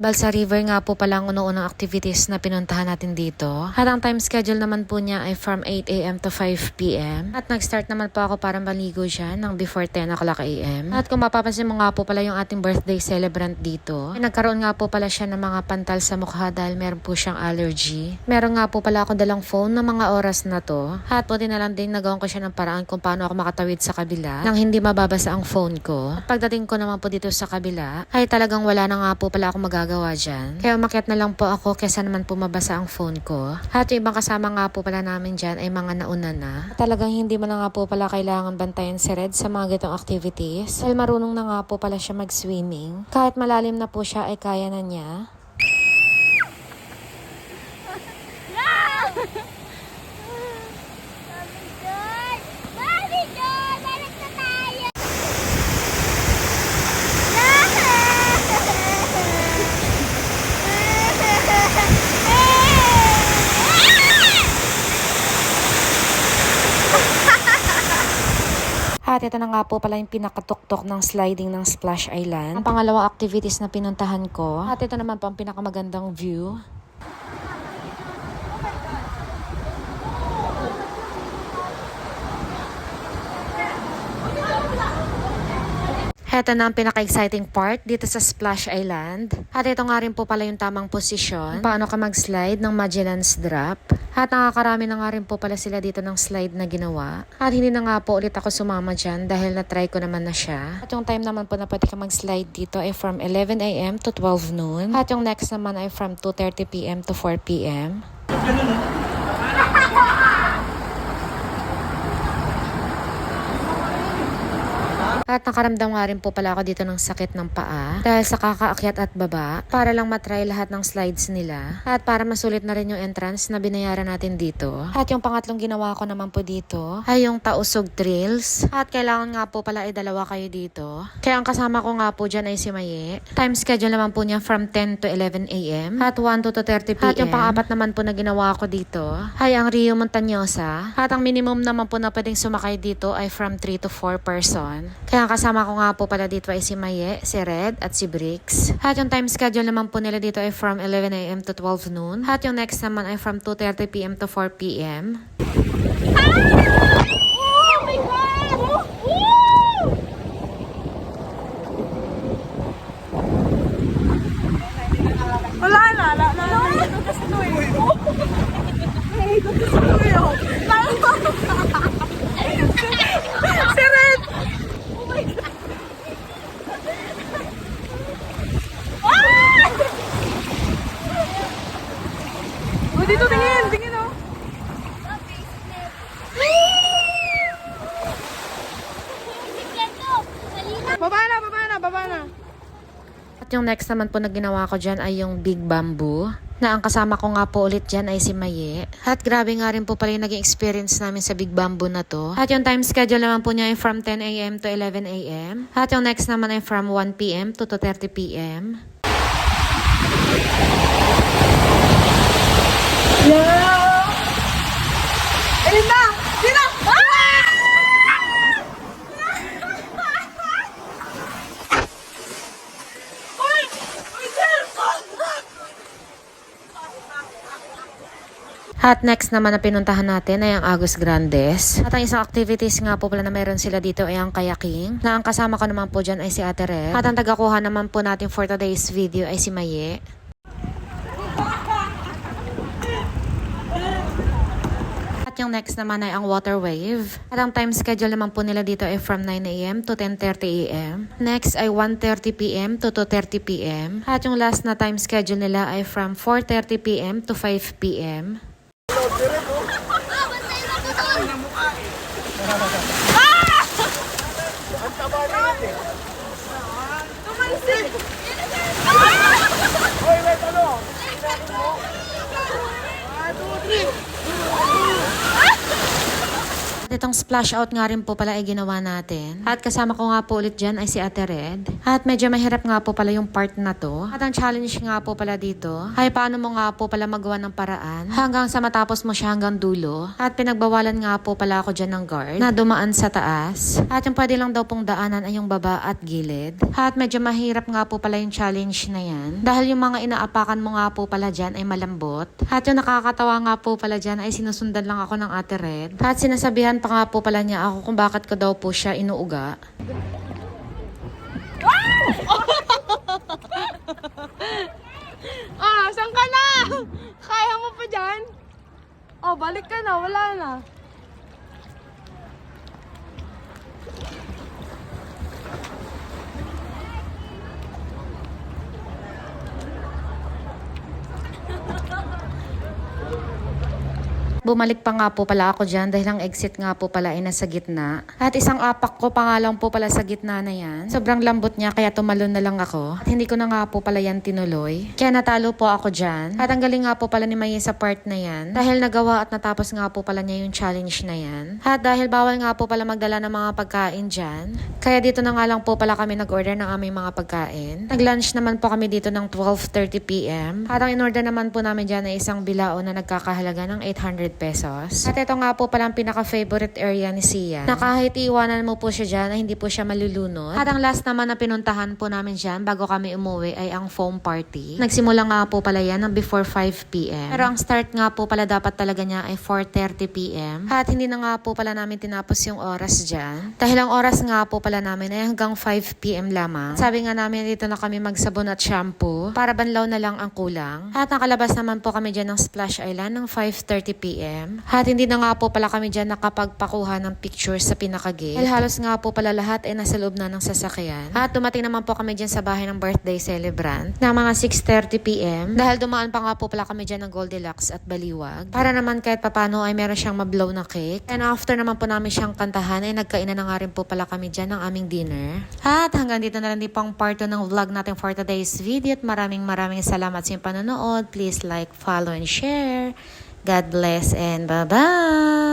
Balsa River nga po pala ang una-unang activities na pinuntahan natin dito. At ang time schedule naman po niya ay from 8 a.m. to 5 p.m. At nag-start naman po ako para maligo dyan ng before 10 o'clock a.m. At kung mapapansin mo nga po pala yung ating birthday celebrant dito, ay nagkaroon nga po pala siya ng mga pantal sa mukha dahil meron po siyang allergy. Meron nga po pala ako dalang phone ng mga oras na to. At buti na lang din nagawan ko siya ng paraan kung paano ako makatawid sa kabila nang hindi mababasa ang phone ko. At pagdating ko naman po dito sa kabila, ay talagang wala na nga po pala ako magagawa dyan. Kaya umakyat na lang po ako kesa naman po mabasa ang phone ko. At yung ibang kasama nga po pala namin dyan ay mga nauna na. At talagang hindi mo na nga po pala kailangan bantayan si Red sa mga gitong activities. Dahil marunong na nga po pala siya mag-swimming. Kahit malalim na po siya ay kaya na niya. At ito na nga po pala yung pinakatuktok ng sliding ng Splash Island. Ang pangalawang activities na pinuntahan ko. At ito naman po ang pinakamagandang view. Ito na ang pinaka-exciting part dito sa Splash Island. At ito nga rin po pala yung tamang posisyon. Paano ka mag-slide ng Magellan's Drop. At nakakarami na nga rin po pala sila dito ng slide na ginawa. At hindi na nga po ulit ako sumama dyan dahil na-try ko naman na siya. At yung time naman po na pwede ka mag-slide dito ay from 11 a.m. to 12 noon. At yung next naman ay from 2:30 p.m. to 4 p.m. At nakaramdam nga rin po pala ako dito ng sakit ng paa dahil sa kakaakyat at baba para lang matry lahat ng slides nila at para masulit na rin yung entrance na binayaran natin dito. At yung pangatlong ginawa ko naman po dito ay yung Tausug Trails at kailangan nga po pala ay dalawa kayo dito. Kaya ang kasama ko nga po dyan ay si Maye. Time schedule naman po niya from 10 to 11 a.m. at 1 to 2:30 p.m. At yung pang-apat naman po na ginawa ko dito ay ang Rio Montañosa at ang minimum naman po na pwedeng sumakay dito ay from 3 to 4 person. Kaya ang kasama ko nga po pala dito ay si Maye, si Red, at si Bricks. At yung time schedule naman po nila dito ay from 11 a.m. to 12 noon. At yung next naman ay from 2:30 p.m. to 4 p.m. Oh my God! Wala na. Kasi ito eh. Si Red! Oh my God! Oh, dito tingin oh. Baba na. At yung next naman po na ginawa ko dyan ay yung Big Bamboo. Na ang kasama ko nga po ulit dyan ay si Maye. At grabe nga rin po pala yung naging experience namin sa Big Bamboo na to. At yung time schedule naman po niya ay from 10 a.m. to 11 a.m. At yung next naman ay from 1 p.m. to 2:30 p.m. Ayun na! Sino? At next naman na pinuntahan natin ay ang Agus Grandes. At ang isang activities nga po pala na meron sila dito ay ang kayaking. Na ang kasama ko naman po dyan ay si Ate Red. At ang tagakuha naman po natin for today's video ay si Maye. At yung next naman ay ang water wave. At ang time schedule naman po nila dito ay from 9 a.m. to 10:30 a.m. Next ay 1:30 p.m. to 2:30 p.m. At yung last na time schedule nila ay from 4:30 p.m. to 5 p.m. At itong splash out nga rin po pala ay ginawa natin. At kasama ko nga po ulit dyan ay si Ate Red. At medyo mahirap nga po pala yung part na to. At ang challenge nga po pala dito ay paano mo nga po pala magawa ng paraan hanggang sa matapos mo siya hanggang dulo. At pinagbawalan nga po pala ako dyan ng guard na dumaan sa taas. At yung pwede lang daw pong daanan ay yung baba at gilid. At medyo mahirap nga po pala yung challenge na yan. Dahil yung mga inaapakan mo nga po pala dyan ay malambot. At yung nakakatawa nga po pala dyan ay sinusundan lang ako ng Ate Red. At sinasabihan pa nga po pala niya ako kung bakit ko daw po siya inuuga. Saan ka na? Kaya mo pa dyan? Balik ka na. Wala na. Bumalik pa nga po pala ako dyan dahil ang exit nga po pala ay nasa gitna. At isang apak ko pa nga lang po pala sa gitna na yan. Sobrang lambot niya kaya tumalon na lang ako. At hindi ko na nga po pala yan tinuloy. Kaya natalo po ako dyan. At ang galing nga po pala ni Maye sa part na yan. Dahil nagawa at natapos nga po pala niya yung challenge na yan. At dahil bawal nga po pala magdala ng mga pagkain dyan. Kaya dito na nga lang po pala kami nag-order ng aming mga pagkain. Nag-lunch naman po kami dito ng 12:30 PM. At ang in-order naman po namin dyan ay isang bilao na nagkakahalaga ng 800 pesos. At ito nga po pala ang pinaka-favorite area ni Sian. Na kahit iiwanan mo po siya dyan ay hindi po siya malulunod. At ang last naman na pinuntahan po namin dyan bago kami umuwi ay ang foam party. Nagsimula nga po pala yan ng before 5 PM. Pero ang start nga po pala dapat talaga niya ay 4:30 PM. At hindi na nga po pala namin tinapos yung oras dyan. Dahil ang oras nga po pala namin ay hanggang 5 PM lamang. Sabi nga namin dito na kami magsabon at shampoo para banlaw na lang ang kulang. At nakalabas naman po kami dyan ng Splash Island ng 5:30 PM. At hindi na nga po pala kami dyan nakapagpakuha ng pictures sa pinaka-gate. Dahil halos nga po pala lahat ay nasa loob na ng sasakyan. At dumating naman po kami dyan sa bahay ng birthday celebrant na mga 6:30 PM. Dahil dumaan pa nga po pala kami dyan ng Goldilocks at Baliwag. Para naman kahit papano ay meron siyang mablow na cake. And after naman po namin siyang kantahan ay nagkainan na nga rin po pala kami dyan ng aming dinner. At hanggang dito na lang din pang part 2 ng vlog natin for today's video. At maraming salamat sa inyong panonood. Please like, follow, and share. God bless and bye-bye!